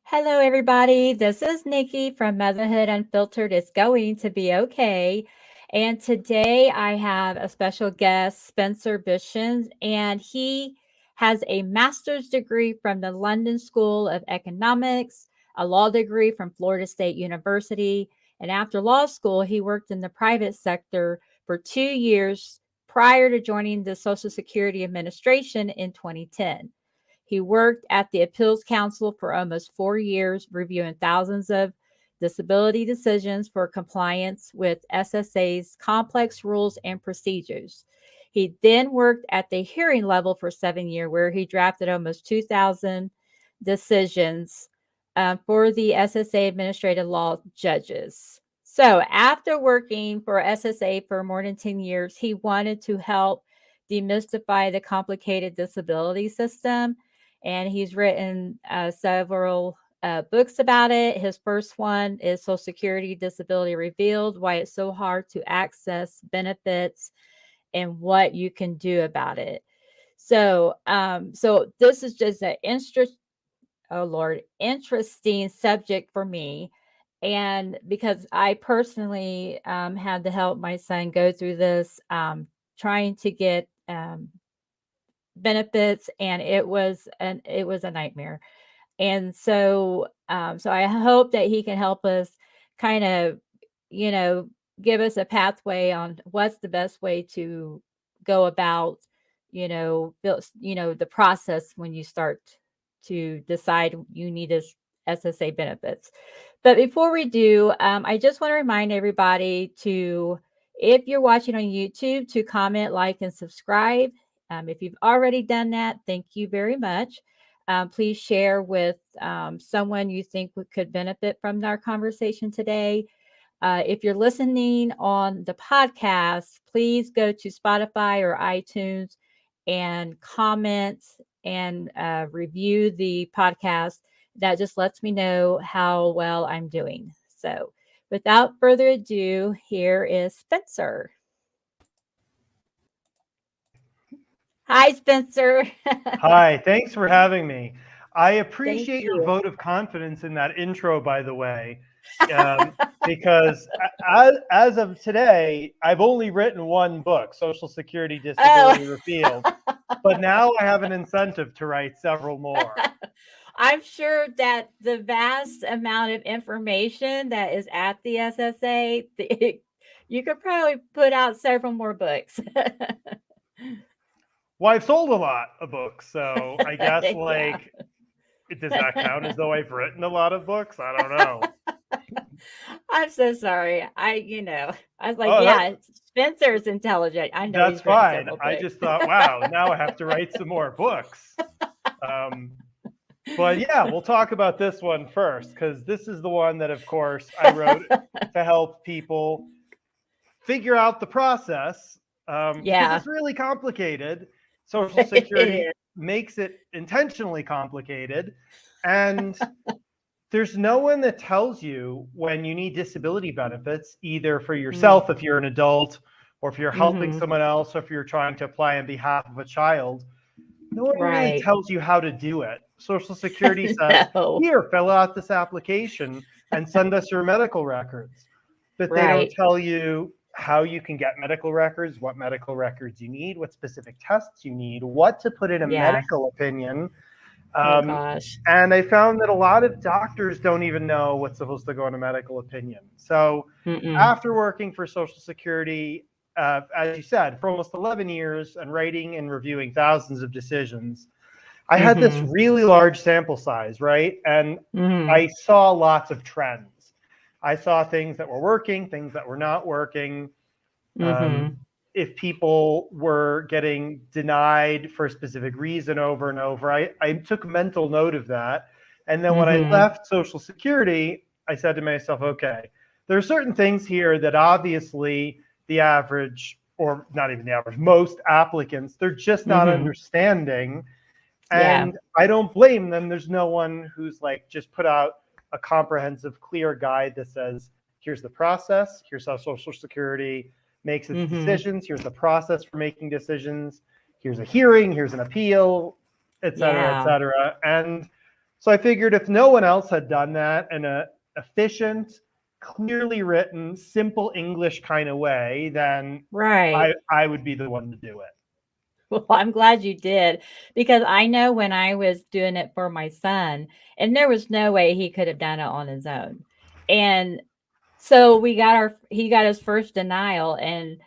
Hello, everybody. This is Nikki from Motherhood Unfiltered. It's going to be okay. And today I have a special guest, Spencer Bishins, and he has a master's degree from the London School of Economics, a law degree from Florida State University. And after law school, he worked in the private sector for 2 years prior to joining the Social Security Administration in 2010. He worked at the Appeals Council for almost 4 years, reviewing thousands of disability decisions for compliance with SSA's complex rules and procedures. He then worked at the hearing level for 7 years, where he drafted almost 2,000 decisions for the SSA administrative law judges. So, after working for SSA for more than 10 years, he wanted to help demystify the complicated disability system, and he's written several books about it. His first one is Social Security Disability Revealed: Why It's So Hard to Access Benefits and What You Can Do About It. So this is just an interesting subject for me. And because I personally had to help my son go through this, trying to get benefits, and it was a nightmare. And so I hope that he can help us kind of, you know, give us a pathway on what's the best way to go about, the process when you start to decide you need this SSA benefits. But before we do, I just want to remind everybody to, if you're watching on YouTube, to comment, like, and subscribe. If you've already done that, thank you very much. Please share with someone you think could benefit from our conversation today. If you're listening on the podcast, please go to Spotify or iTunes and comment and review the podcast. That just lets me know how well I'm doing. So, without further ado, here is Spencer. Hi, Spencer. Hi, thanks for having me. I Thank appreciate your you. vote of confidence in that intro, by the way, um, because as of today, I've only written one book, Social Security Oh, Disability Revealed, but now I have an incentive to write several more. I'm sure that the vast amount of information that is at the SSA, you could probably put out several more books. Well, I've sold a lot of books, so I guess Yeah. does that count as though I've written a lot of books? I don't know. I'm so sorry. I was like, Oh, yeah, Spencer's intelligent. I know that's he's written fine. several I books. just thought, wow, now I have to write some more books. Um, But yeah, we'll talk about this one first, because this is the one that, of course, I wrote to help people figure out the process, because Yeah, it's really complicated. Social it Security is. makes it intentionally complicated. And there's no one that tells you when you need disability benefits, either for yourself if you're an adult, or if you're helping Mm-hmm. someone else, or if you're trying to apply on behalf of a child. No one really Right. tells you how to do it. Social Security says, No. here, fill out this application and send us your medical records. But they don't Right. tell you how you can get medical records, what medical records you need, what specific tests you need, what to put in a Yeah. medical opinion. Oh Um, gosh. and I found that a lot of doctors don't even know what's supposed to go in a medical opinion. So Mm-mm. after working for Social Security, as you said, for almost 11 years and writing and reviewing thousands of decisions, I had this Mhm. really large sample size, right? And I Mhm. saw lots of trends. I saw things that were working, things that were not working. Um, Mhm. if people were getting denied for a specific reason over and over, I took mental note of that. And then when I Mhm. left Social Security, I said to myself, okay, there are certain things here that obviously the average, or not even the average, most applicants, they're just not Mhm. understanding. Yeah. And I don't blame them. There's no one who's like just put out a comprehensive, clear guide that says, here's the process, here's how Social Security makes its Mhm. decisions, here's the process for making decisions, here's a hearing, here's an appeal, et cetera, et Yeah. cetera. And So I figured if no one else had done that in a efficient, clearly written, simple English kind of way, then Right. I would be the one to do it. Well, I'm glad you did because I know when I was doing it for my son, and there was no way he could have done it on his own. And so he got his first denial, and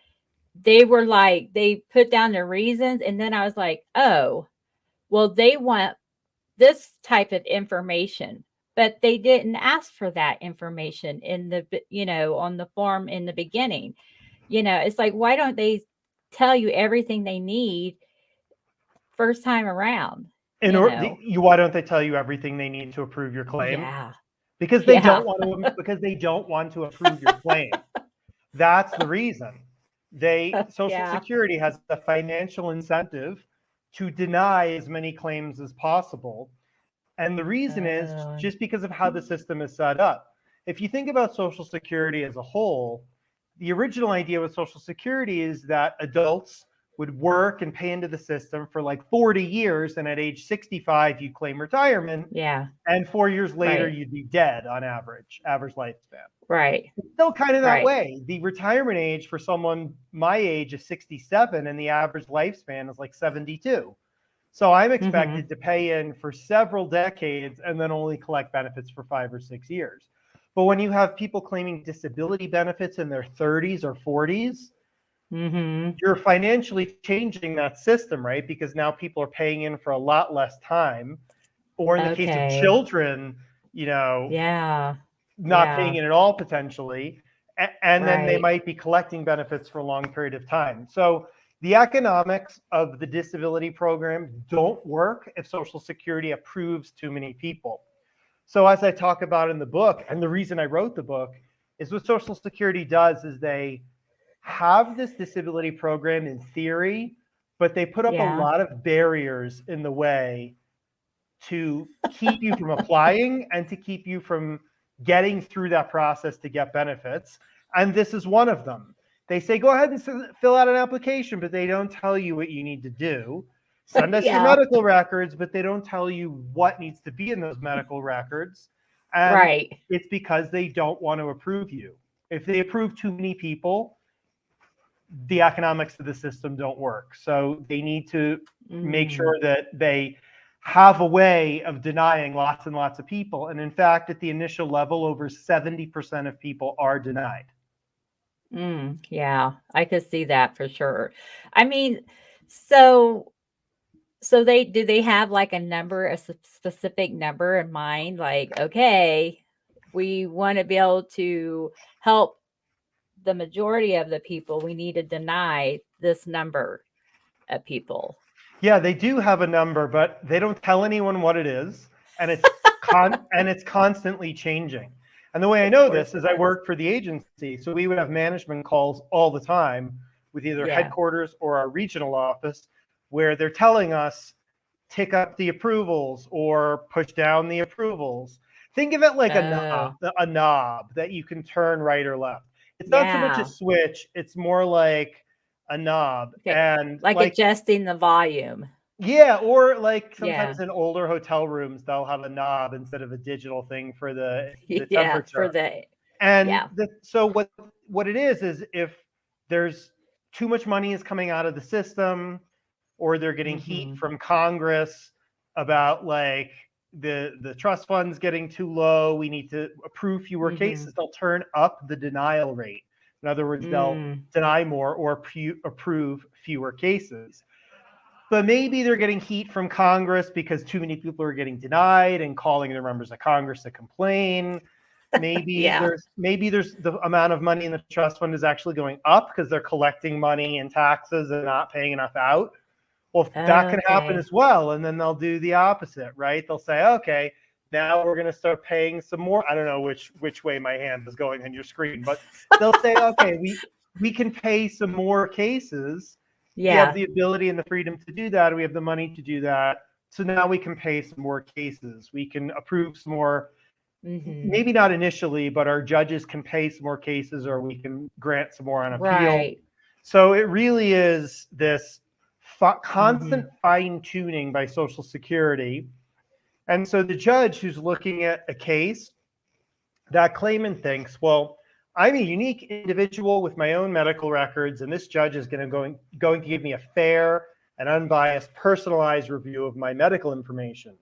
they were like, they put down the reasons. And then I was like, oh, well, they want this type of information, but they didn't ask for that information in on the form in the beginning. It's like, why don't they tell you everything they need first time around, In you order, know? why don't they tell you everything they need to approve your claim? Yeah. Because they Yeah. don't want to. Because they don't want to approve your claim. That's the reason. Social Yeah. Security has a financial incentive to deny as many claims as possible. And the reason is Oh, just because of how the system is set up. If you think about Social Security as a whole, the original idea with Social Security is that adults would work and pay into the system for like 40 years, and at age 65, you claim retirement, yeah. and 4 years later, Right. you'd be dead on average lifespan. Right. It's still kind of that Right. way. The retirement age for someone my age is 67, and the average lifespan is like 72. So I'm Mhm. expected to pay in for several decades and then only collect benefits for 5 or 6 years. But when you have people claiming disability benefits in their 30s or 40s, Mhm. you're financially changing that system, right? Because now people are paying in for a lot less time. Or in the case of Okay. children, you know, Yeah. not paying Yeah. in at all potentially, and then they Right. might be collecting benefits for a long period of time. So the economics of the disability program don't work if Social Security approves too many people. So as I talk about in the book, and the reason I wrote the book is what Social Security does is they have this disability program in theory, but they put up a Yeah. lot of barriers in the way to keep you from applying and to keep you from getting through that process to get benefits. And this is one of them. They say, go ahead and fill out an application, but they don't tell you what you need to do. Send us your Yeah. medical records, but they don't tell you what needs to be in those medical records. And Right. it's because they don't want to approve you. If they approve too many people, the economics of the system don't work. So they need to make Mm. sure that they have a way of denying lots and lots of people. And in fact, at the initial level, over 70% of people are denied. Yeah. I could see that for sure. I mean, so they do they have like a number, specific number in mind? Like, okay, we want to be able to help the majority of the people. We need to deny this number of people. Yeah, they do have a number, but they don't tell anyone what it is, and it's constantly changing. And the way I Of know course this is it I is. worked for the agency, so we would have management calls all the time with either Yeah. headquarters or our regional office, where they're telling us tick up the approvals or push down the approvals. Think of it like Oh, a knob that you can turn right or left. It's not so much a yeah. switch; it's more like a knob, Okay. and Like like adjusting the volume. yeah, or like Yeah. sometimes in older hotel rooms, they'll have a knob instead of a digital thing for the Yeah. For temperature. the, And yeah. so what it is if there's too much money is coming out of the system, or they're getting heat Hmm. from Congress about like the trust funds getting too low, we need to approve fewer Hmm. cases. They'll turn up the denial rate. In other words, they'll Mm. deny more or approve fewer cases, but maybe they're getting heat from Congress because too many people are getting denied and calling their members of Congress to complain. Yeah. Maybe there's the amount of money in the trust fund is actually going up because they're collecting money in taxes and not paying enough out. Well, that can happen Okay. as well, and then they'll do the opposite, right? They'll say, okay, now we're going to start paying some more. I don't know which way my hand is going on your screen, but they'll say, okay, we can pay some more cases. We have Yeah. the ability and the freedom to do that. We have the money to do that. So now we can pay some more cases. We can approve some more, Hmm. maybe not initially, but our judges can pay some more cases, or we can grant some more on appeal. Right. So it really is this constant Hmm. fine tuning by Social Security. And so the judge who's looking at a case, that claimant thinks, well, I'm a unique individual with my own medical records, and this judge is going to give me a fair and unbiased, personalized review of my medical information.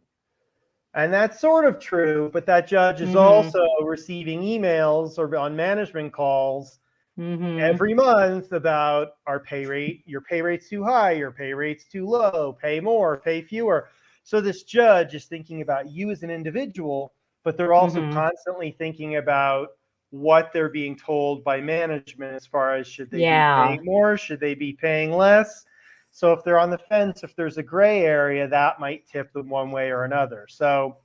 And that's sort of true, but that judge is also receiving emails or on management calls every month about our pay rate. Your pay rate's too high, your pay rate's too low, pay more, pay fewer. So this judge is thinking about you as an individual, but they're also constantly thinking about what they're being told by management as far as should they be paying more, should they be paying less. So if they're on the fence, if there's a gray area, that might tip them one way or another. So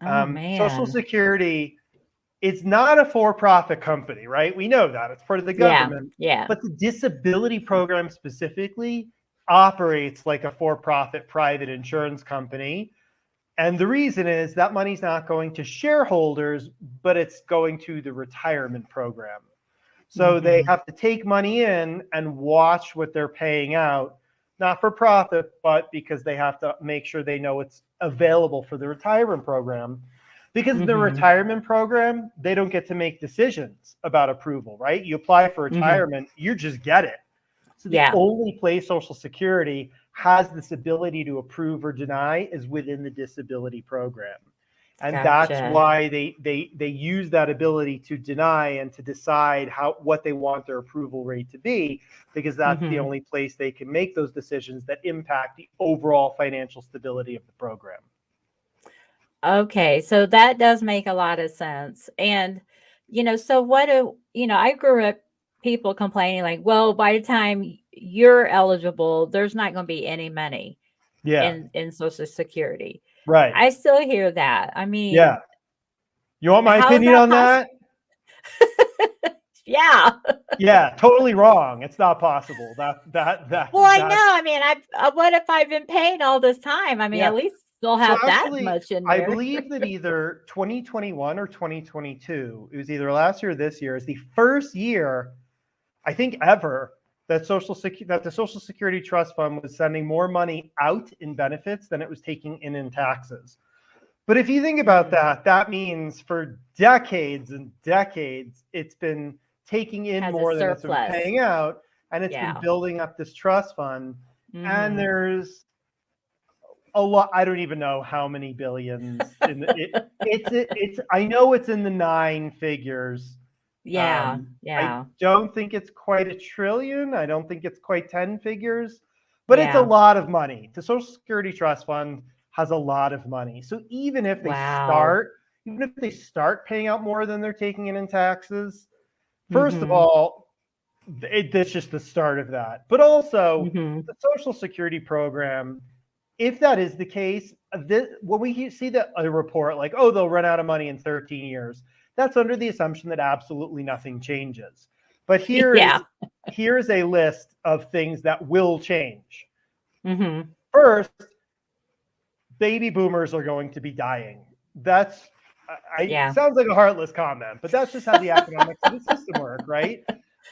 Social Security, it's not a for-profit company, right? We know that. It's part of the government. Yeah. But the disability program specifically operates like a for-profit private insurance company. And the reason is that money's not going to shareholders, but it's going to the retirement program. So they have to take money in and watch what they're paying out, not for profit, but because they have to make sure they know it's available for the retirement program. Because the retirement program, they don't get to make decisions about approval, right? You apply for retirement, you just get it. So the only place Social Security has this ability to approve or deny is within the disability program. And that's why they use that ability to deny and to decide what they want their approval rate to be, because that's the only place they can make those decisions that impact the overall financial stability of the program. Okay, so that does make a lot of sense. And, so I grew up people complaining like, well, by the time you're eligible, there's not going to be any money in Social Security. Right. I still hear that. I mean, yeah. You want my opinion on that? Yeah. Yeah, totally wrong. It's not possible. Well, I know. I mean, what if I've been paying all this time? I mean, at least still have that much in there. I believe that either 2021 or 2022, it was either last year or this year, is the first year, I think ever, that the Social Security Trust Fund was sending more money out in benefits than it was taking in taxes. But if you think about that, that means for decades and decades, it's been taking in more than it's been paying out, and it's been building up this trust fund. And there's a lot. I don't even know how many billions. It's. I know it's in the 9 figures. Yeah. I don't think it's quite 1 trillion. I don't think it's quite 10 figures, but it's a lot of money. The Social Security Trust Fund has a lot of money. So even if they start paying out more than they're taking in taxes, first of all, that's just the start of that. But also, the Social Security program, if that is the case, when we see a report like, oh, they'll run out of money in 13 years, that's under the assumption that absolutely nothing changes. But here's a list of things that will change. First, baby boomers are going to be dying. Sounds like a heartless comment, but that's just how the economics of the system work, right?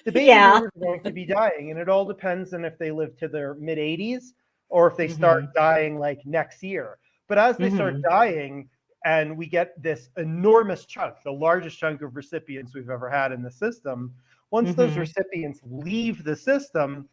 The baby boomers are going to be dying, and it all depends on if they live to their mid-80s or if they start dying like next year. But as they start dying, and we get this enormous chunk, the largest chunk of recipients we've ever had in the system, once those recipients leave the system,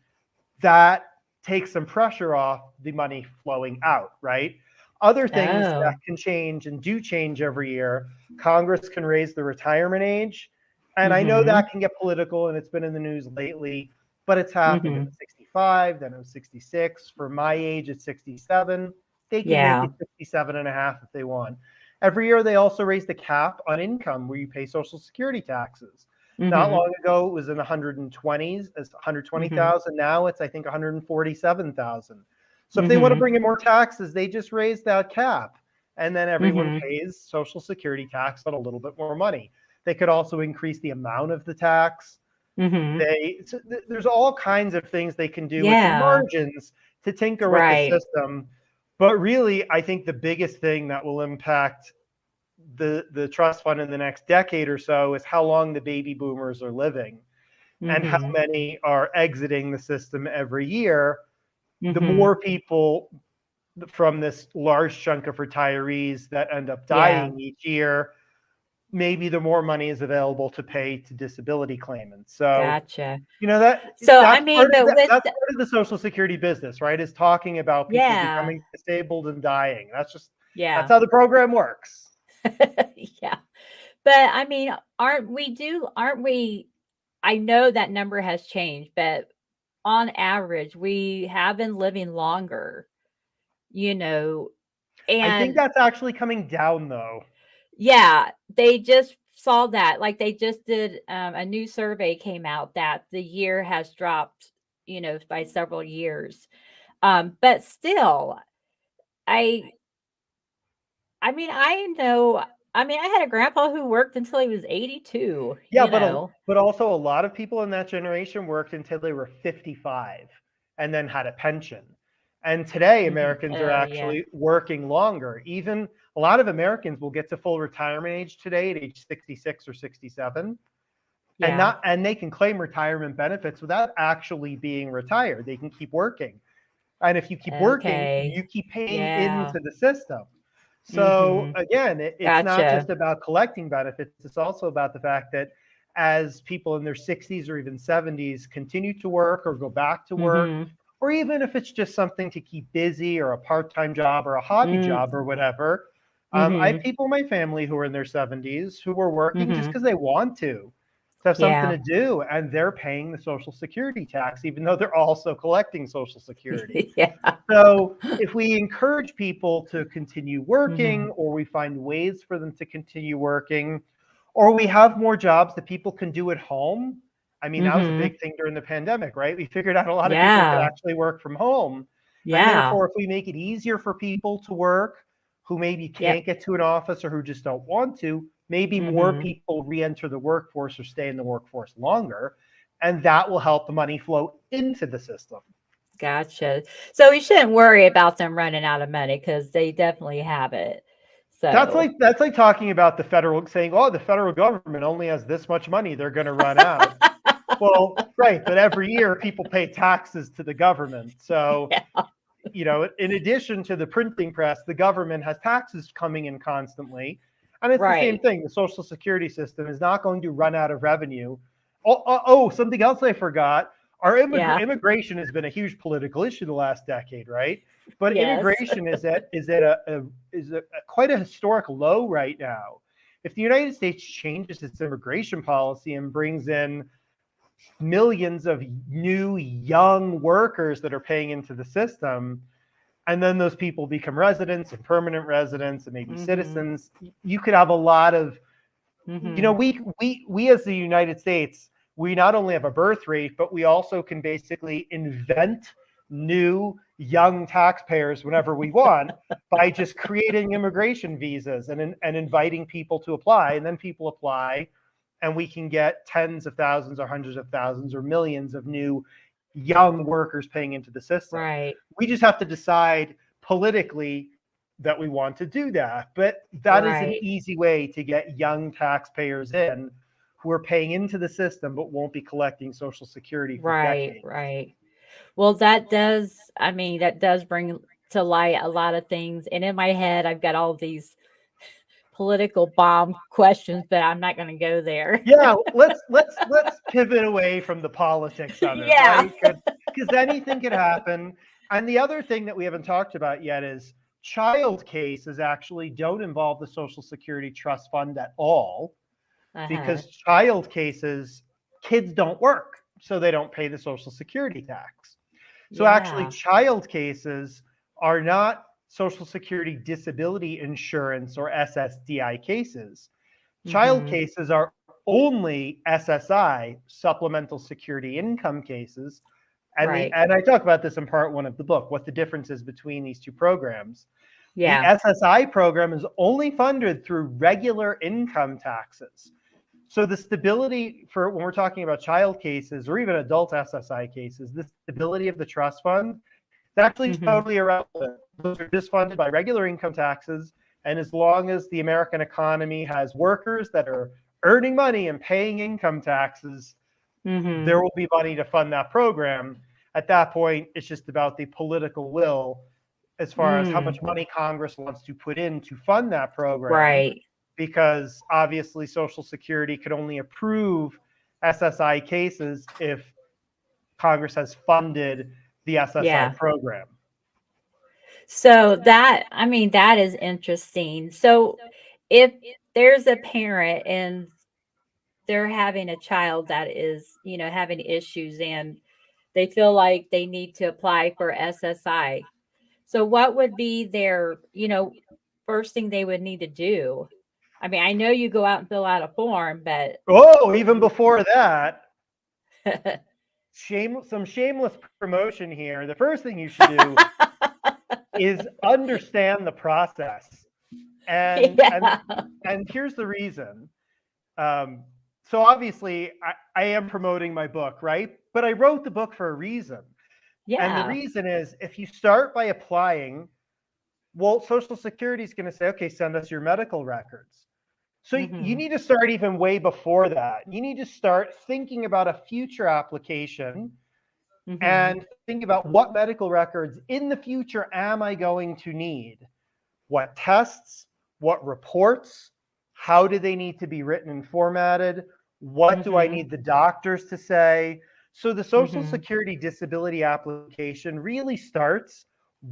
that takes some pressure off the money flowing out, right? Other things that can change and do change every year, Congress can raise the retirement age. And I know that can get political, and it's been in the news lately, but it's happened. It was 65, then it was 66. For my age, it's 67. They can make it 67 and a half if they want. Every year, they also raise the cap on income where you pay Social Security taxes. Not long ago, it was in the 120s, as 120,000. Now it's, I think, 147,000. So if they want to bring in more taxes, they just raise that cap. And then everyone pays Social Security tax on a little bit more money. They could also increase the amount of the tax. There's all kinds of things they can do with the margins to tinker with the system. But really, I think the biggest thing that will impact the trust fund in the next decade or so is how long the baby boomers are living and how many are exiting the system every year. The more people from this large chunk of retirees that end up Yeah. dying each year, maybe the more money is available to pay to disability claimants. So, Gotcha. you know, that So, I that's mean, part of but with that's part of the Social Security business, right? Is talking about people yeah, becoming disabled and dying. That's yeah. how the program works. Yeah. But, I mean, aren't we I know that number has changed, but on average, we have been living longer, you know, I think and that's actually coming down though. yeah, they just saw that, like, they just did, a new survey came out that the year has dropped, by several years. But still, I I mean, I had a grandpa who worked until he was 82, Yeah, you know? but also a lot of people in that generation worked until they were 55 and then had a pension. And today Mhm. Americans are Oh, yeah. actually working longer. Even a lot of Americans will get to full retirement age today at age 66 or 67 Yeah. and they can claim retirement benefits without actually being retired. They can keep working. And if you keep working, Okay. you keep paying Yeah. into the system. So Mhm. again, it's not Gotcha. just about collecting benefits. It's also about the fact that as people in their 60s or even 70s continue to work or go back to work, Mhm. or even if it's just something to keep busy or a part-time job or a hobby Mm. job or whatever. I have Mhm. people in my family who are in their 70s who are working just Mhm. because they want to have something Yeah. to do, and they're paying the Social Security tax, even though they're also collecting Social Security. Yeah. So if we encourage people to continue working, Mhm. or we find ways for them to continue working, or we have more jobs that people can do at home. I mean, that was a Mhm. big thing during the pandemic, right? We figured out a lot of people could Yeah. actually work from home. And Yeah. therefore, if we make it easier for people to work who maybe Yep. can't get to an office or who just don't want to, maybe more Mhm. people re enter the workforce or stay in the workforce longer. And that will help the money flow into the system. Gotcha. So we shouldn't worry about them running out of money because they definitely have it. So That's like talking about the federal saying, "Oh, the federal government only has this much money; they're going to run out." Well, right, but every year people pay taxes to the government. So, yeah. in addition to the printing press, the government has taxes coming in constantly. And it's the same Right. thing. The Social Security system is not going to run out of revenue. Oh, something else I forgot. Our Yeah. immigration has been a huge political issue the last decade, right? But Yes. immigration is at quite a historic low right now. If the United States changes its immigration policy and brings in millions of new young workers that are paying into the system, and then those people become residents and permanent residents and maybe Mhm. citizens, you could have a lot of, Mhm. we as the United States, we not only have a birth rate, but we also can basically invent new young taxpayers whenever we want by just creating immigration visas and inviting people to apply, and then people apply, and we can get tens of thousands or hundreds of thousands or millions of new young workers paying into the system. Right. We just have to decide politically that we want to do that. But that is an Right. easy way to get young taxpayers in who are paying into the system but won't be collecting Social Security for Right. decades. Right. Well, that does bring to light a lot of things. And in my head, I've got all these political bomb questions, but I'm not going to go there. Yeah, let's pivot away from the politics of it, yeah. right? Because anything could happen. And the other thing that we haven't talked about yet is child cases actually don't involve the Social Security Trust Fund at all, Uh-huh. because child cases, kids don't work, so they don't pay the Social Security tax. So actually, Yeah. child cases are not Social Security disability insurance or SSDI cases. Child Mhm. cases are only SSI, supplemental security income cases. Right. And I talk about this in part one of the book, what the difference is between these two programs. The Yeah. SSI program is only funded through regular income taxes. So the stability for when we're talking about child cases or even adult SSI cases, the stability of the trust fund is actually Mhm. totally irrelevant. Those are just funded by regular income taxes. And as long as the American economy has workers that are earning money and paying income taxes, there Mhm. will be money to fund that program. At that point, it's just about the political will as far as how much money Congress wants to put in to fund that program. Right. Because obviously Social Security could only approve SSI cases if Congress has funded the SSI program. So that, I mean, that is interesting. So if there's a parent and they're having a child that is, having issues and they feel like they need to apply for SSI. So what would be their, first thing they would need to do? I mean, I know you go out and fill out a form, but Even before that, some shameless promotion here. The first thing you should do is understand the process. And here's the reason. So obviously I am promoting my book, right? But I wrote the book for a reason. And the reason is if you start by applying, well, Social Security is going to say, okay, send us your medical records. So you need to start even way before that. You need to start thinking about a future application and think about what medical records in the future am I going to need? What tests, what reports, how do they need to be written and formatted? What do I need the doctors to say? So the Social Security disability application really starts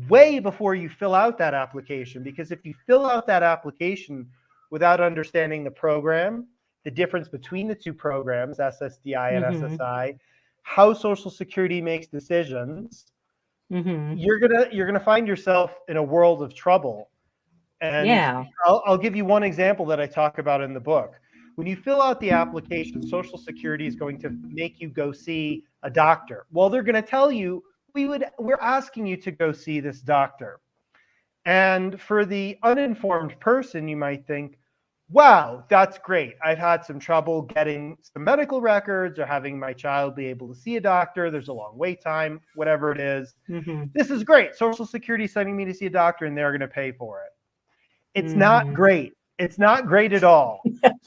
way before you fill out that application, because if you fill out that application without understanding the program, the difference between the two programs, SSDI and SSI, how Social Security makes decisions, you're gonna find yourself in a world of trouble. And I'll give you one example that I talk about in the book. When you fill out the application, Social Security is going to make you go see a doctor. Well, they're going to tell you, we're asking you to go see this doctor. And for the uninformed person, you might think, wow, that's great. I've had some trouble getting some medical records or having my child be able to see a doctor. There's a long wait time, whatever it is. This is great. Social Security is sending me to see a doctor and they're going to pay for it. It's not great. It's not great at all.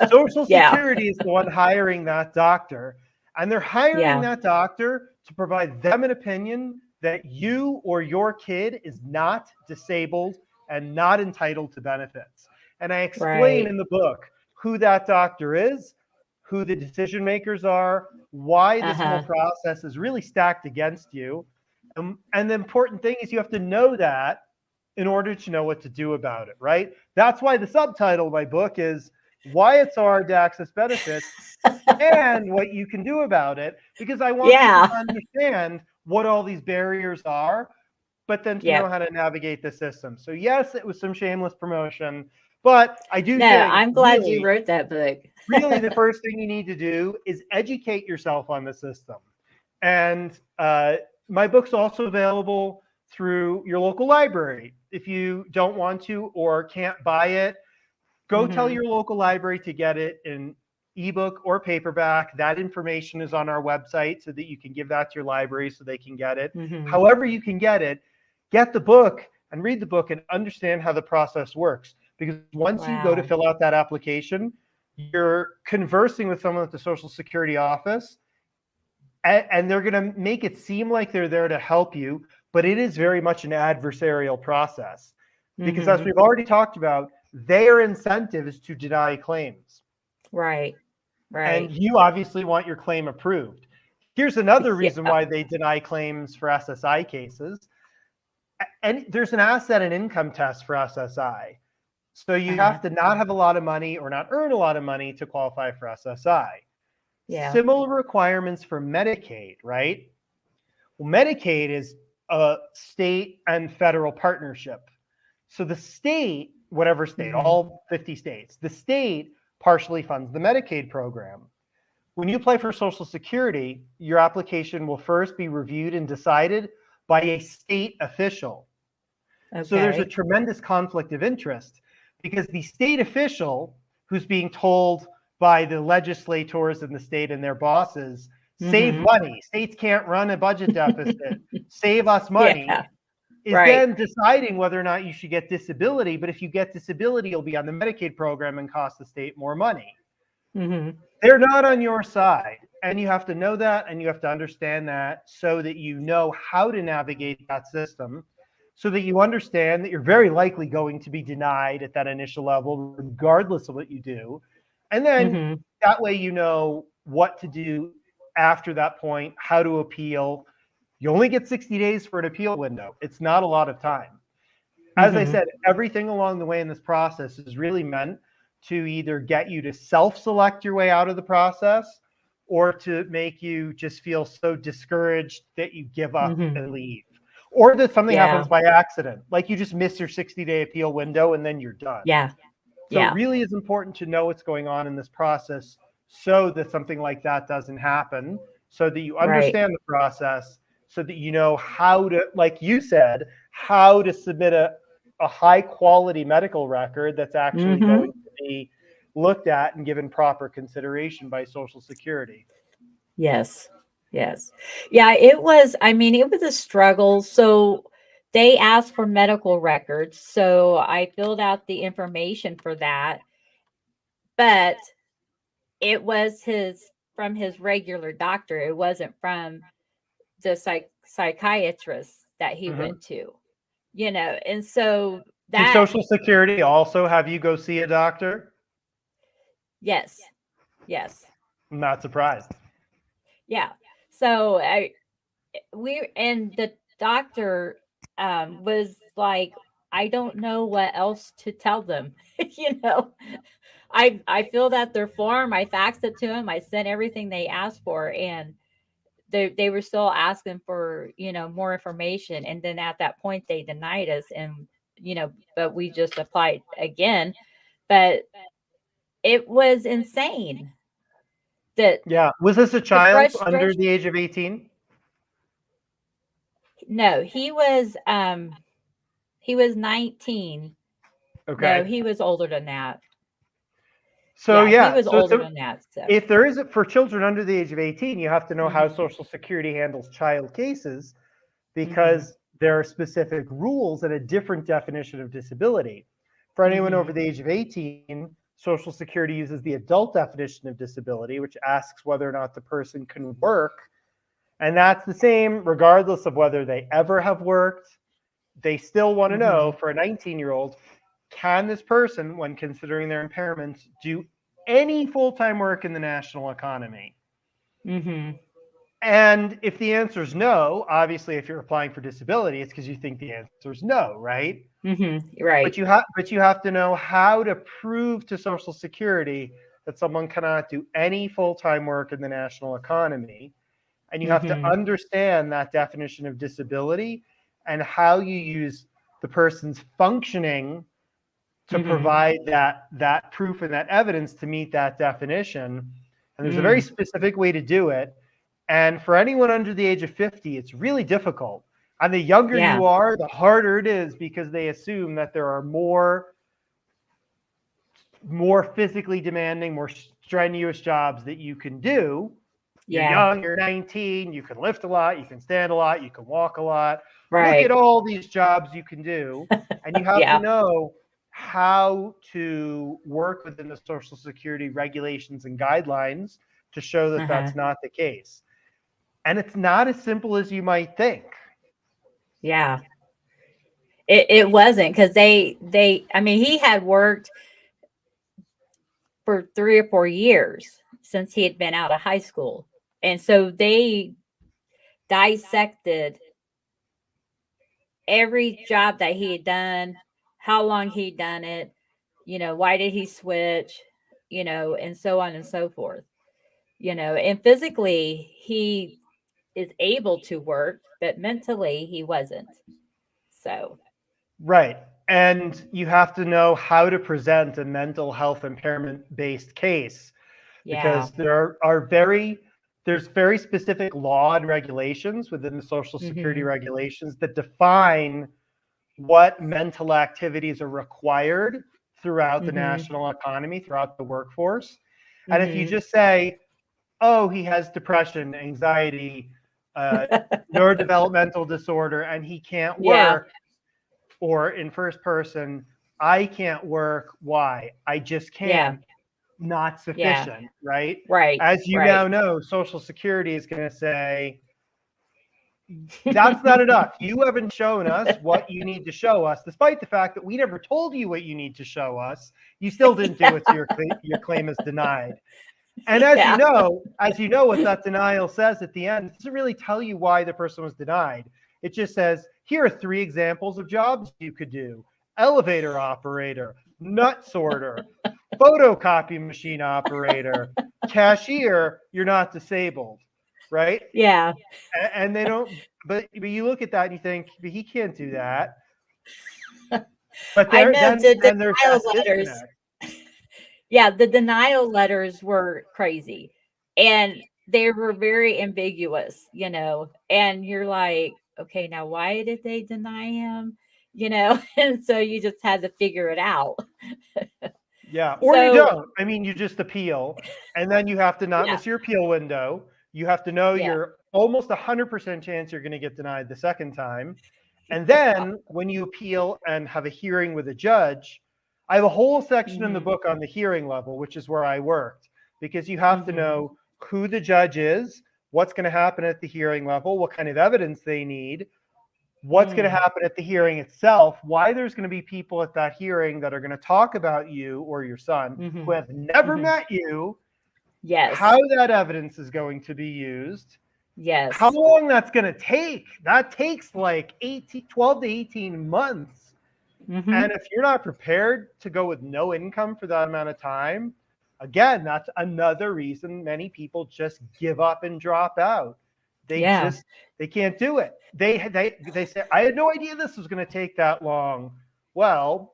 Social Security is the one hiring that doctor, and they're hiring that doctor to provide them an opinion that you or your kid is not disabled and not entitled to benefits. And I explain in the book who that doctor is, who the decision makers are, why this whole process is really stacked against you. And the important thing is you have to know that in order to know what to do about it, right? That's why the subtitle of my book is Why It's Hard to Access Benefits and What You Can Do About It, because I want people to understand what all these barriers are, but then to know how to navigate the system. So yes, it was some shameless promotion, but I do think I'm glad you wrote that book. Really, the first thing you need to do is educate yourself on the system. And my book's also available through your local library. If you don't want to or can't buy it, go tell your local library to get it in ebook or paperback. That information is on our website so that you can give that to your library so they can get it. However you can get it, get the book and read the book and understand how the process works. Because once you go to fill out that application, you're conversing with someone at the Social Security office, and they're going to make it seem like they're there to help you, but it is very much an adversarial process. Because as we've already talked about, their incentive is to deny claims. Right. And you obviously want your claim approved. Here's another reason why they deny claims for SSI cases. And there's an asset and income test for SSI. So you have to not have a lot of money or not earn a lot of money to qualify for SSI. Similar requirements for Medicaid, right? Well, Medicaid is a state and federal partnership. So the state, whatever state, all 50 states, the state partially funds the Medicaid program. When you apply for Social Security, your application will first be reviewed and decided by a state official. So there's a tremendous conflict of interest because the state official who's being told by the legislators in the state and their bosses, save money. States can't run a budget deficit. Save us money. Is then deciding whether or not you should get disability. But if you get disability, you'll be on the Medicaid program and cost the state more money. They're not on your side. And you have to know that and you have to understand that so that you know how to navigate that system. so that you understand that you're very likely going to be denied at that initial level, regardless of what you do. And then Mm-hmm. that way you know what to do after that point, how to appeal. You only get 60 days for an appeal window. It's not a lot of time. As I Mm-hmm. said, everything along the way in this process is really meant to either get you to self-select your way out of the process or to make you just feel so discouraged that you give up Mm-hmm. and leave. Or that something Yeah. happens by accident, like you just miss your 60-day appeal window and then you're done. Yeah. So it Yeah. really is important to know what's going on in this process so that something like that doesn't happen, so that you Right. understand the process, so that you know how to, like you said, how to submit a high quality medical record that's actually Mm-hmm. going to be looked at and given proper consideration by Social Security. Yes. Yes. Yeah, it was, I mean, it was a struggle. So they asked for medical records. So I filled out the information for that, but it was his from his regular doctor. It wasn't from the psychiatrist that he Mhm. went to, and so Does that, Social Security also have you go see a doctor? yes, yes, I'm not surprised. yeah. So and the doctor was like, I don't know what else to tell them. you know I filled out their form, I faxed it to him, I sent everything they asked for, and they were still asking for, more information. And then at that point they denied us, and but we just applied again. But it was insane that Yeah. Was this a the child under frustration. the age of 18? No, he was 19. No, Okay. he was older than that. So Yeah, he yeah, was so older so than that. So. if there is for children under the age of 18, you have to know how Mhm. Social Security handles child cases Mhm. because there are specific rules and a different definition of disability. For anyone over Mhm. the age of 18, Social Security uses the adult definition of disability, which asks whether or not the person can work. And that's the same regardless of whether they ever have worked. They still want to know Mhm. for a 19-year-old, can this person, when considering their impairments, do any full-time work in the national economy? Mhm. And if the answer is no, obviously, if you're applying for disability, it's because you think the answer is no, right? Mhm. But Right. you have to know how to prove to Social Security that someone cannot do any full-time work in the national economy, and you have to Mhm. understand that definition of disability and how you use the person's functioning to Mhm. provide that proof and that evidence to meet that definition. And there's a very Mm. specific way to do it. And for anyone under the age of 50, it's really difficult. And the younger Yeah. you are, the harder it is because they assume that there are more physically demanding, more strenuous jobs that you can do. You're Yeah. young, you're 19, you can lift a lot, you can stand a lot, you can walk a lot. Look at Right. all these jobs you can do, and you have to Yeah. know how to work within the Social Security regulations and guidelines to show that Uh-huh. that's not the case. And it's not as simple as you might think. Yeah. It wasn't, because I mean, he had worked for 3 or 4 years since he had been out of high school. And so they dissected every job that he had done, how long he'd done it, why did he switch, and so on and so forth. And physically he is able to work, but mentally he wasn't. So, Right. And you have to know how to present a mental health impairment based case yeah. because there's very specific law and regulations within the Social Security Mhm. regulations that define what mental activities are required throughout the Mhm. national economy, throughout the workforce. And if you Mhm. just say, oh, he has depression, anxiety, neurodevelopmental disorder, and he can't Yeah. work, or in first person, I can't work. Why? I just Yeah. can't. Not Yeah. sufficient, right? Right. As you Right. now know, Social Security is going to say, That's not enough. You haven't shown us what you need to show us, despite the fact that we never told you what you need to show us. You still didn't do it, so your claim is denied. And as you Yeah. know, what that denial says at the end, it doesn't really tell you why the person was denied. It just says, here are 3 examples of jobs you could do: elevator operator, nut sorter, photocopy machine operator, cashier, you're not disabled, right? Yeah. And they don't, but you look at that and you think, but he can't do that. But I know the then there's denial that letters. disconnect. Yeah, the denial letters were crazy. And they were very ambiguous, and you're like, okay, now why did they deny him? And so you just had to figure it out. Yeah, or you So, don't. I mean, you just appeal, and then you have to not yeah, miss your appeal window. You have to know yeah. you're almost 100% chance you're going to get denied the second time. And then when you appeal and have a hearing with a judge, I have a whole section in the Mhm. book on the hearing level, which is where I worked, because you have to Mhm. know who the judge is, what's going to happen at the hearing level, what kind of evidence they need, what's going to Mm. happen at the hearing itself, why there's going to be people at that hearing that are going to talk about you or your son who Mhm. have never Mhm. met you, how Yes. that evidence is going to be used, how Yes. long that's going to take. That takes like 12 to 18 months. And Mhm. if you're not prepared to go with no income for that amount of time, again, that's another reason many people just give up and drop out. They Yeah. just they can't do it. They say, I had no idea this was going to take that long. Well,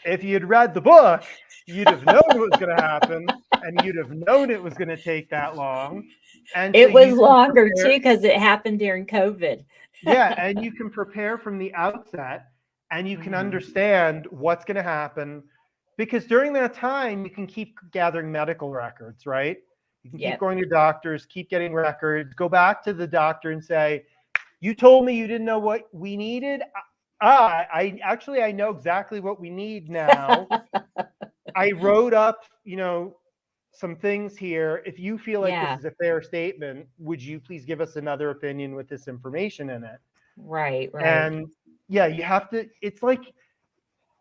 if you'd read the book, you'd have known it was going to happen, and you'd have known it was going to take that long. And so It was you can longer too prepare. because it happened during COVID. Yeah, and you can prepare from the outset, and you can Mhm. understand what's going to happen, because during that time you can keep gathering medical records, right? You can keep Yep. going to doctors, keep getting records, go back to the doctor and say, you told me you didn't know what we needed. I know exactly what we need now. I wrote up, some things here. If you feel like this Yeah. is a fair statement, would you please give us another opinion with this information in it? Right, right. And yeah, you have to, it's like,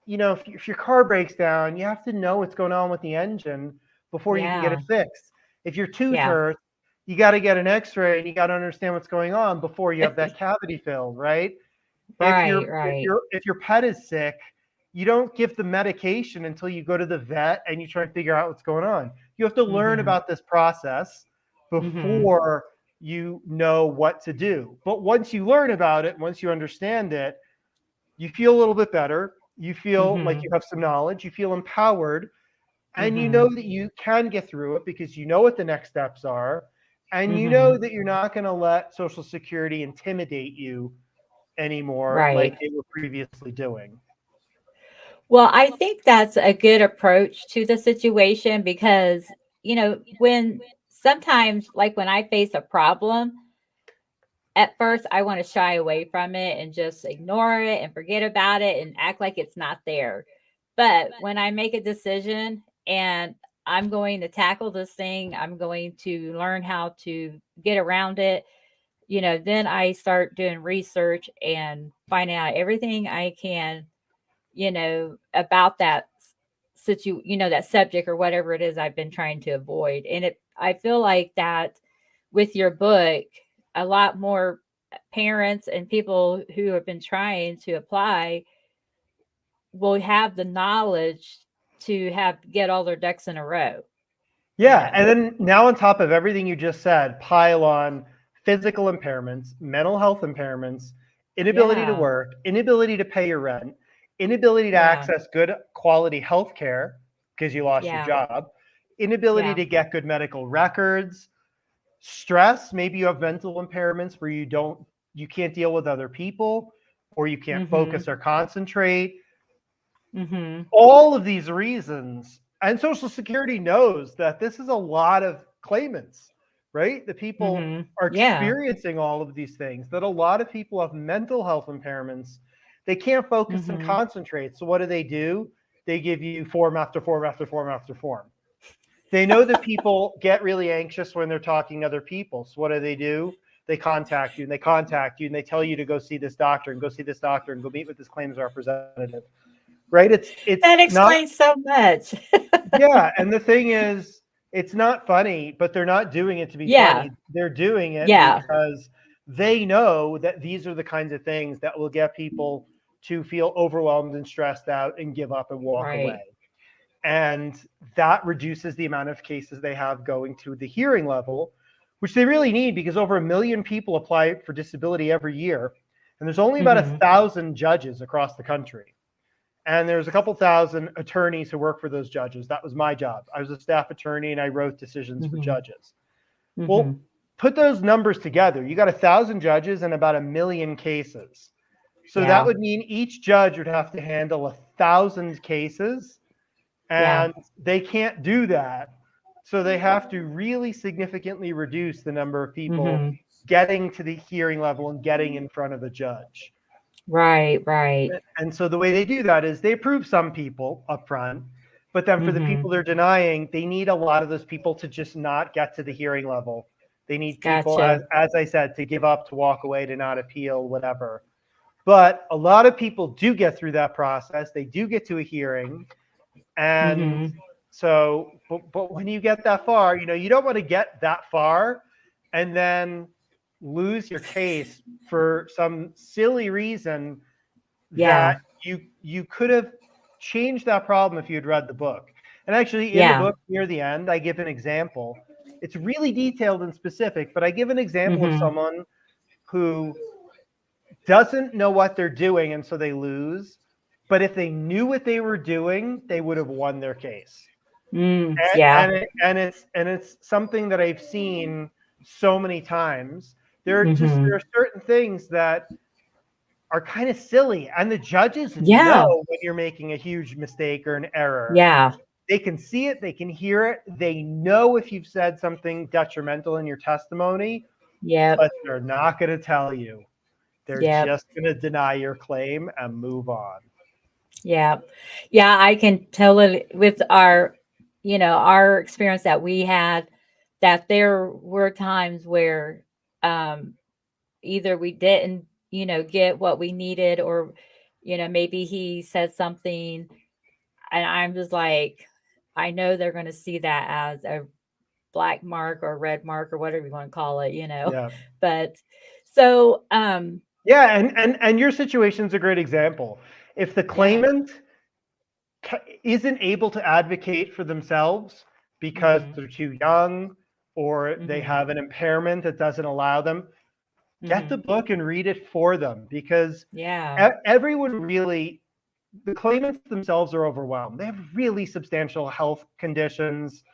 if your car breaks down, you have to know what's going on with the engine before you can get it Yeah. fixed. If your tooth Yeah. hurts, you got to get an x-ray and you got to understand what's going on before you have that cavity filled, right? If Right, your if right. your if your pet is sick, you don't give the medication until you go to the vet and you try and figure out what's going on. You have to learn Mhm. about this process Mhm. before you know what to do. But once you learn about it, once you understand it, you feel a little bit better. You feel like Mhm. you have some knowledge. You feel empowered, and you know Mhm. that you can get through it because you know what the next steps are, and you know Mhm. that you're not going to let Social Security intimidate you anymore like Right. they were previously doing. Well, I think that's a good approach to the situation because, when sometimes, like when I face a problem, at first I want to shy away from it and just ignore it and forget about it and act like it's not there. But when I make a decision and I'm going to tackle this thing, I'm going to learn how to get around it, then I start doing research and finding out everything I can, about that that subject or whatever it is I've been trying to avoid. And I feel like that with your book, a lot more parents and people who have been trying to apply will have the knowledge to have get all their ducks in a row, you Yeah, know. and then now on top of everything you just said, pile on physical impairments, mental health impairments, inability to Yeah. work, inability to pay your rent, inability to Yeah. access good quality health care because you lost your Yeah. job, inability Yeah. to get good medical records, stress, maybe you have mental impairments where you can't deal with other people or you can't Mhm. focus or concentrate. Mhm. All of these reasons, and Social Security knows that this is a lot of claimants, right? The people Mhm. are Yeah. experiencing all of these things, that a lot of people have mental health impairments. They can't focus and Mhm. concentrate. So what do? They give you form after form after form after form. They know that people get really anxious when they're talking to other people. So what do? they contact you and they contact you and they tell you to go see this doctor and go see this doctor and go meet with this claims representative, right? It's That not, explains so much. yeah. And the thing is, it's not funny, but they're not doing it to be Yeah. funny. They're doing it Yeah. because they know that these are the kinds of things that will get people to feel overwhelmed and stressed out and give up and walk away. Right. And that reduces the amount of cases they have going to the hearing level, which they really need because over 1 million people apply for disability every year. And there's only about 1,000 judges across the country. And there's a couple thousand attorneys who work for those judges. That was my job. I was a staff attorney and I wrote decisions for judges. Well, put those numbers together. You got 1,000 judges and about 1 million cases. So that would mean each judge would have to handle 1,000 cases, and they can't do that. So they have to really significantly reduce the number of people getting to the hearing level and getting in front of a judge. Right, right. And so the way they do that is they approve some people up front, but then for the people they're denying, they need a lot of those people to just not get to the hearing level. They need people, Gotcha. as I said, to give up, to walk away, to not appeal, whatever. But a lot of people do get through that process. They do get to a hearing. And so, but when you get that far, you don't want to get that far and then lose your case for some silly reason that you could have changed that problem if you had read the book. And actually in the book near the end, I give an example. It's really detailed and specific, but I give an example of someone who doesn't know what they're doing, and so they lose. But if they knew what they were doing, they would have won their case. And it's something that I've seen so many times. There are certain things that are kind of silly, and the judges know when you're making a huge mistake or an error. Yeah. They can see it, they can hear it, they know if you've said something detrimental in your testimony, but they're not going to tell you. They're just going to deny your claim and move on. Yeah. Yeah, I can totally with our experience that we had, that there were times where either we didn't, get what we needed, or maybe he said something and I'm just like, I know they're going to see that as a black mark or red mark or whatever you want to call it, Yeah. But so yeah, and your situation's a great example. If the claimant isn't able to advocate for themselves because they're too young or they have an impairment that doesn't allow them, get the book and read it for them, because everyone really, the claimants themselves are overwhelmed. They have really substantial health conditions.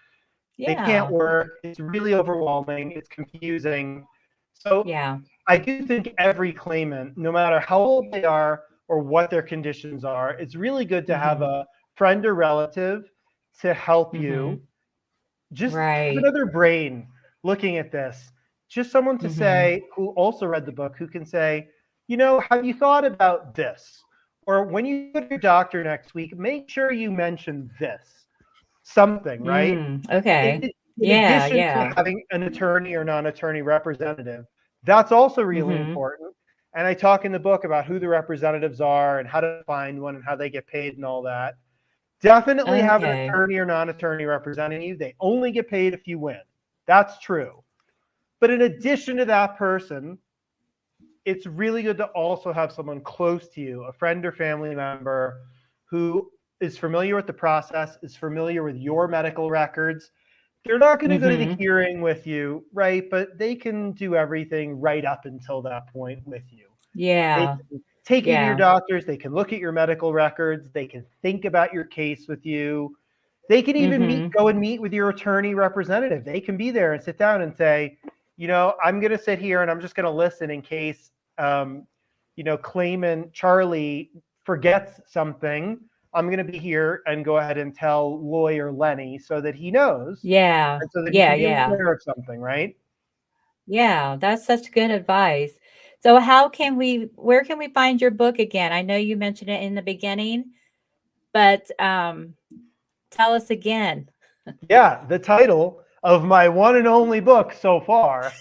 They can't work. It's really overwhelming. It's confusing. So I do think every claimant, no matter how old they are or what their conditions are, it's really good to have a friend or relative to help you. Just have another brain looking at this. Just someone to say, who also read the book, who can say, have you thought about this? Or when you go to your doctor next week, make sure you mention this. Something, right? Okay. In addition to having an attorney or non-attorney representative, that's also really important. And I talk in the book about who the representatives are and how to find one and how they get paid and all that. Definitely have an attorney or non-attorney representing you. They only get paid if you win. That's true. But in addition to that person, it's really good to also have someone close to you, a friend or family member who is familiar with the process, is familiar with your medical records. They're not going to go to the hearing with you, right? But they can do everything right up until that point with you. They can take you to your doctors. They can look at your medical records. They can think about your case with you. They can even go and meet with your attorney representative. They can be there and sit down and say, I'm going to sit here and I'm just going to listen in case, claimant Charlie forgets something. I'm going to be here and go ahead and tell lawyer Lenny so that he knows. Yeah. And so that he can be aware of something, right? Yeah, that's such good advice. So where can we find your book again? I know you mentioned it in the beginning, but tell us again. Yeah, the title of my one and only book so far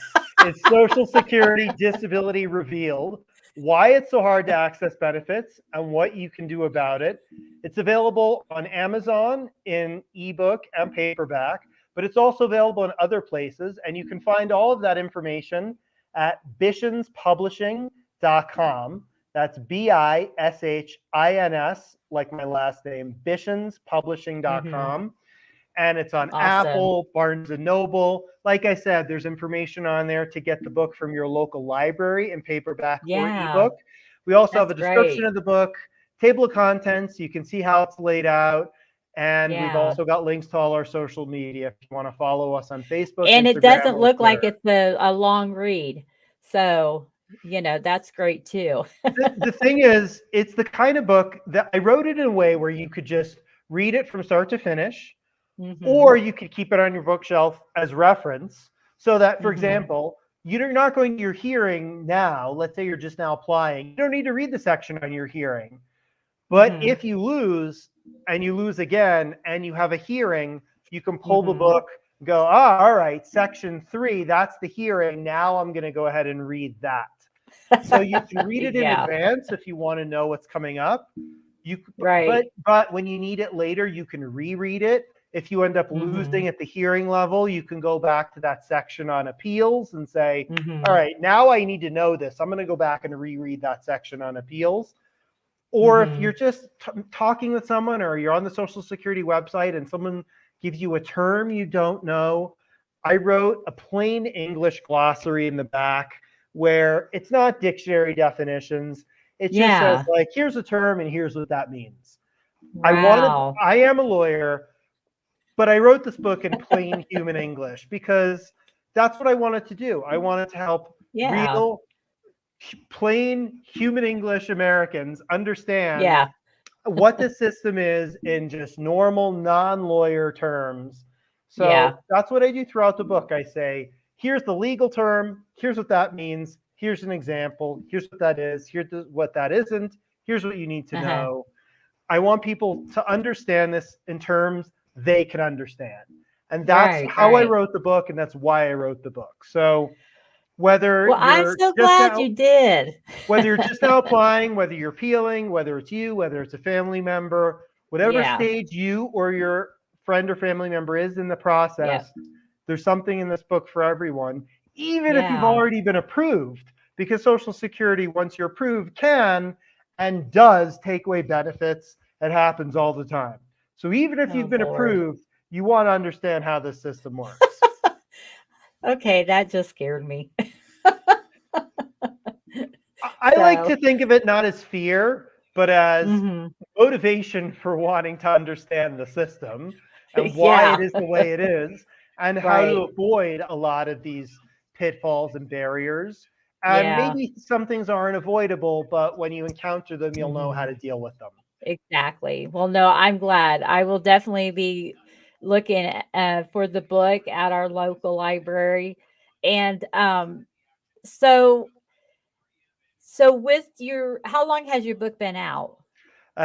It's Social Security Disability Revealed, why it's so hard to access benefits, and what you can do about it. It's available on Amazon in ebook and paperback, but it's also available in other places. And you can find all of that information at bishinspublishing.com. That's Bishins, like my last name, Mhm. bishinspublishing.com. And it's on Awesome. Apple, Barnes and Noble. Like I said, there's information on there to get the book from your local library in paperback or Yeah, ebook. We also have that's a description great. of the book, table of contents. You can see how it's laid out. And we've Yeah. also got links to all our social media if you want to follow us on Facebook, And it Instagram, doesn't or look like Twitter. it's a long read. So, that's great too. The thing is, it's the kind of book that I wrote it in a way where you could just read it from start to finish, or Mhm. you could keep it on your bookshelf as reference so that, for Mhm. example, you're not going to your hearing now. Let's say you're just now applying. You don't need to read the section on your hearing. But Mhm. if you lose and you lose again and you have a hearing, you can pull the Mhm. book, go, ah, all right, section 3, that's the hearing. Now I'm going to go ahead and read that. So you can read it in Yeah. advance if you want to know what's coming up. You Right. but when you need it later, you can reread it. If you end up losing Mhm. at the hearing level, you can go back to that section on appeals and say, all Mhm. right, now I need to know this. I'm going to go back and reread that section on appeals. Or if you're Mhm. just talking with someone or you're on the Social Security website and someone gives you a term you don't know, I wrote a plain English glossary in the back where it's not dictionary definitions. It just says, Yeah. like, here's a term and here's what that means. Wow. I am a lawyer, but I wrote this book in plain human English because that's what I wanted to do. I wanted to help Yeah. real, plain human English Americans understand Yeah. what the system is in just normal non-lawyer terms. So Yeah. that's what I do throughout the book. I say, here's the legal term, here's what that means, here's an example, here's what that is, here's what that isn't, here's what you need to Uh-huh. know. I want people to understand this in terms they can understand. And that's Right, how I right. wrote the book, and that's why I wrote the book. So whether Well, I'm you're so just glad now you did. applying, whether you're appealing, whether it's you, whether it's a family member, whatever Yeah. stage you or your friend or family member is in the Yep. process, there's something in this book for everyone, even if you've Yeah. already been approved, because Social Security, once you're approved, can and does take away benefits. It happens all the time. So even if Oh, you've been Lord. approved, you want to understand how this system works. Okay, that just scared me. I like So, to think of it not as fear, but as mhm. motivation for wanting to understand the system and why it Yeah. is the way it is and how to Right. avoid a lot of these pitfalls and barriers. And Yeah. maybe some things aren't avoidable, but when you encounter them, you'll know how to Mhm. deal with them. Exactly. Well, no, I'm glad. I will definitely be looking for the book at our local library. And so with your how long has your book been out?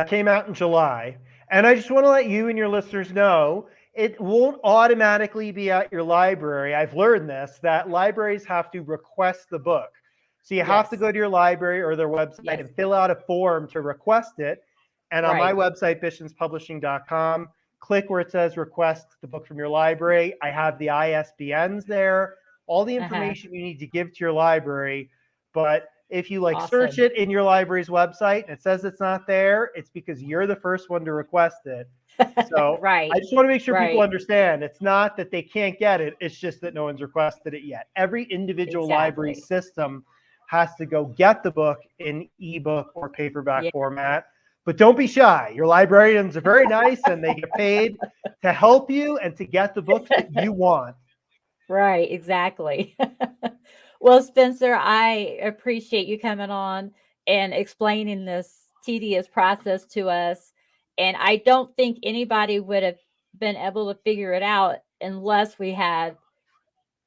Came out in July. And I just want to let you and your listeners know it won't automatically be at your library. I've learned this that libraries have to request the book. So you have to Yes. go to your library or their website Yes. and fill out a form to request it. And on my Right. website, bishinspublishing.com, click where it says request the book from your library. I have the ISBNs there, all the Uh-huh. information you need to give to your library. But if you like search Awesome. it in your library's website and it says it's not there, it's because you're the first one to request it. So Right. I just want to make sure people Right. understand it's not that they can't get it, it's just that no one's requested it yet. Every individual library Exactly. system has to go get the book in ebook or paperback Yeah. format. But don't be shy. Your librarians are very nice and they get paid to help you and to get the books that you want. Right, exactly. Well, Spencer, I appreciate you coming on and explaining this tedious process to us. And I don't think anybody would have been able to figure it out unless we had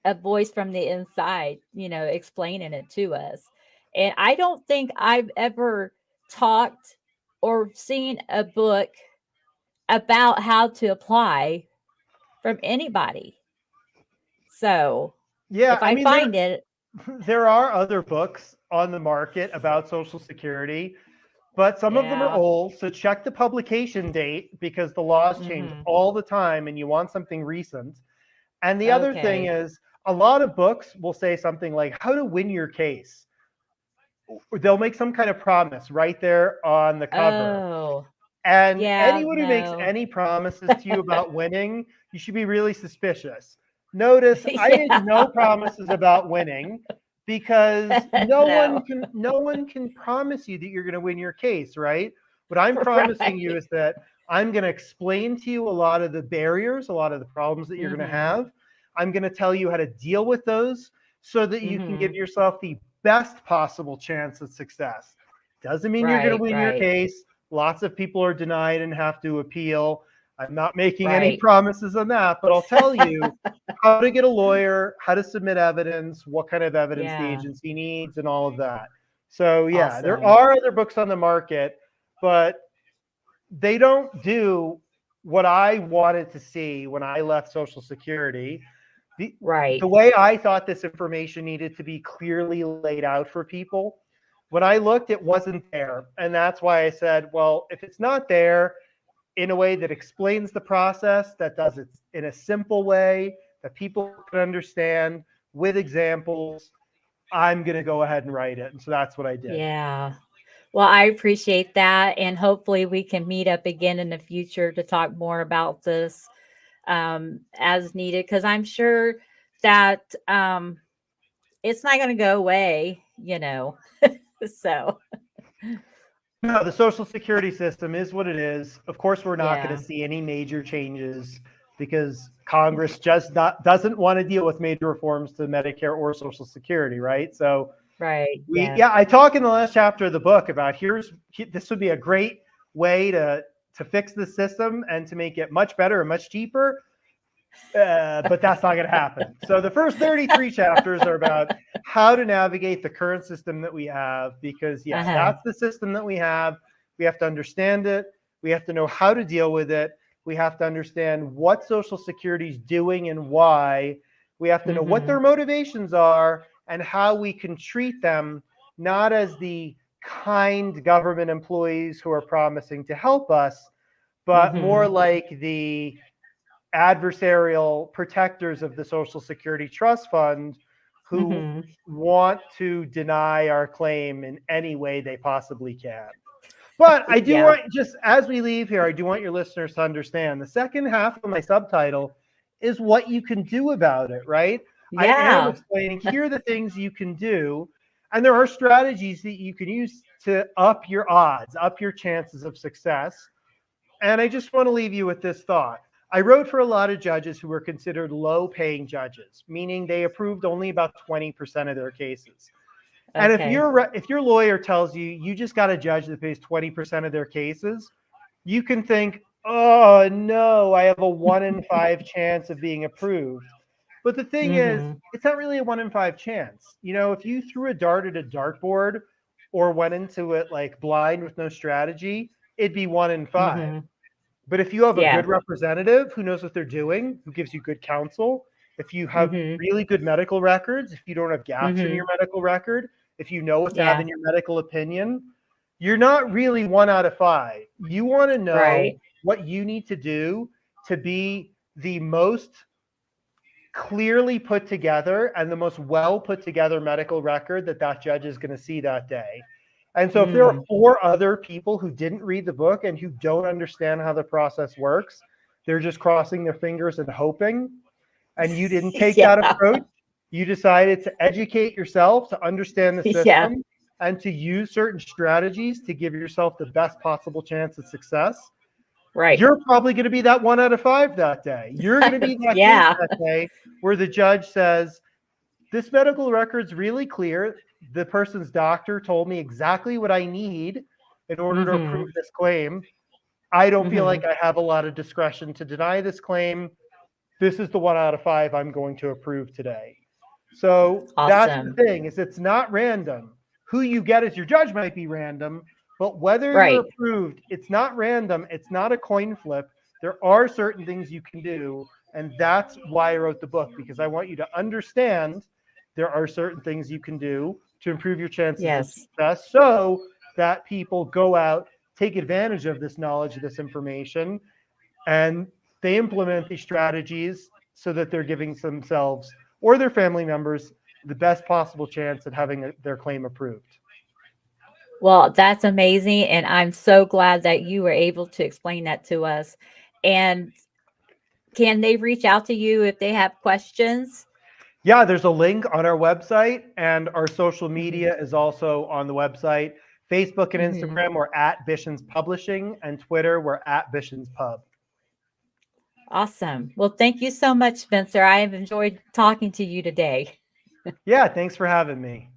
a voice from the inside, explaining it to us. And I don't think I've ever talked or seen a book about how to apply from anybody. So Yeah, if I I mean, there find it, there are other books on the market about Social Security, but some of them are Yeah. old. So check the publication date because the laws change Mhm. all the time and you want something recent. And the other thing Okay. is, a lot of books will say something like how to win your case. They'll make some kind of promise right there on the cover. Oh, And yeah, anyone who makes no. any promises to you about winning, you should be really suspicious. Notice I made Yeah. no promises about winning because No. no one can promise you that you're going to win your case, right? What I'm promising you Right. is that I'm going to explain to you a lot of the barriers, a lot of the problems that you're going to Mhm. have. I'm going to tell you how to deal with those so that you can give Mhm. yourself the best possible chance of success. Doesn't mean you're going to Right, win your right, case. Lots of people are denied and have to appeal. I'm not making any right. promises on that, but I'll tell you how to get a lawyer, how to submit evidence, what kind of evidence the Yeah, agency needs, and all of that. So, yeah, there awesome. are other books on the market, but they don't do what I wanted to see when I left Social Security. The, the Right. way I thought this information needed to be clearly laid out for people, when I looked, it wasn't there. And that's why I said, well, if it's not there in a way that explains the process, that does it in a simple way that people can understand with examples, I'm going to go ahead and write it. And so that's what I did. Yeah. Well, I appreciate that, and hopefully we can meet up again in the future to talk more about this, as needed, because I'm sure that, it's not gonna go away, you know? So, No, the Social Security system is what it is. Of course, we're not going yeah. to see any major changes because Congress just doesn't want to deal with major reforms to Medicare or Social Security, right? So Right, yeah. I talk in the last chapter of the book about this would be a great way to fix the system and to make it much better and much cheaper. But that's not going to happen. So the first 33 chapters are about how to navigate the current system that we have, because yeah, Uh-huh. that's the system that we have. We have to understand it. We have to know how to deal with it. We have to understand what Social Security is doing and why. We have to know what their Mhm. motivations are and how we can treat them, not as the kind government employees who are promising to help us, but more Mhm. like the adversarial protectors of the Social Security Trust Fund who Mhm. want to deny our claim in any way they possibly can. But I do Yeah. want, just as we leave here, I do want your listeners to understand the second half of my subtitle is what you can do about it, right? I am Yeah. explaining here are the things you can do, and there are strategies that you can use to up your odds, up your chances of success. And I just want to leave you with this thought. I wrote for a lot of judges who were considered low paying judges, meaning they approved only about 20% of their cases. And Okay. if your lawyer tells you you just got a judge that pays 20% of their cases, you can think, "Oh no, I have a 1 in 5 chance of being approved." But the thing is, Mhm. it's not really a 1 in 5 chance. You know, if you threw a dart at a dartboard or went into it like blind with no strategy, it'd be 1 in 5. Mhm. But if you have a Yeah. good representative who knows what they're doing, who gives you good counsel, if you have Mhm. really good medical records, if you don't have gaps in your Mhm. medical record, if you know what to have Yeah. in your medical opinion, you're not really 1 out of 5. You want to know Right. what you need to do to be the most clearly put together and the most well put together medical record that that judge is going to see that day. And so if there are Mm. 4 other people who didn't read the book and who don't understand how the process works, they're just crossing their fingers and hoping, and you didn't take Yeah. that approach, you decided to educate yourself, to understand the Yeah. system, and to use certain strategies to give yourself the best possible chance of success, Right. you're probably going to be that 1 out of 5 that day. You're going to be that case Yeah. that day where the judge says, this medical record's really clear. The person's doctor told me exactly what I need in order to approve Mhm. this claim. I don't feel like Mhm. I have a lot of discretion to deny this claim. This is the 1 out of 5 I'm going to approve today. So that's the Awesome. thing, is it's not random. Who you get as your judge might be random, but whether you're Right. approved, it's not random. It's not a coin flip. There are certain things you can do. And that's why I wrote the book, because I want you to understand there are certain things you can do to improve your chances of Yes. success so that people go out, take advantage of this knowledge, this information, and they implement these strategies so that they're giving themselves or their family members the best possible chance at having their claim approved. Well, that's amazing, and I'm so glad that you were able to explain that to us. And can they reach out to you if they have questions? Yeah, there's a link on our website, and our social Mhm, media is also on the website. Facebook and mhm. Instagram, we're at Bishins Publishing, and Twitter, we're at Bishins Pub. Awesome. Well, thank you so much, Spencer. I have enjoyed talking to you today. Yeah, thanks for having me.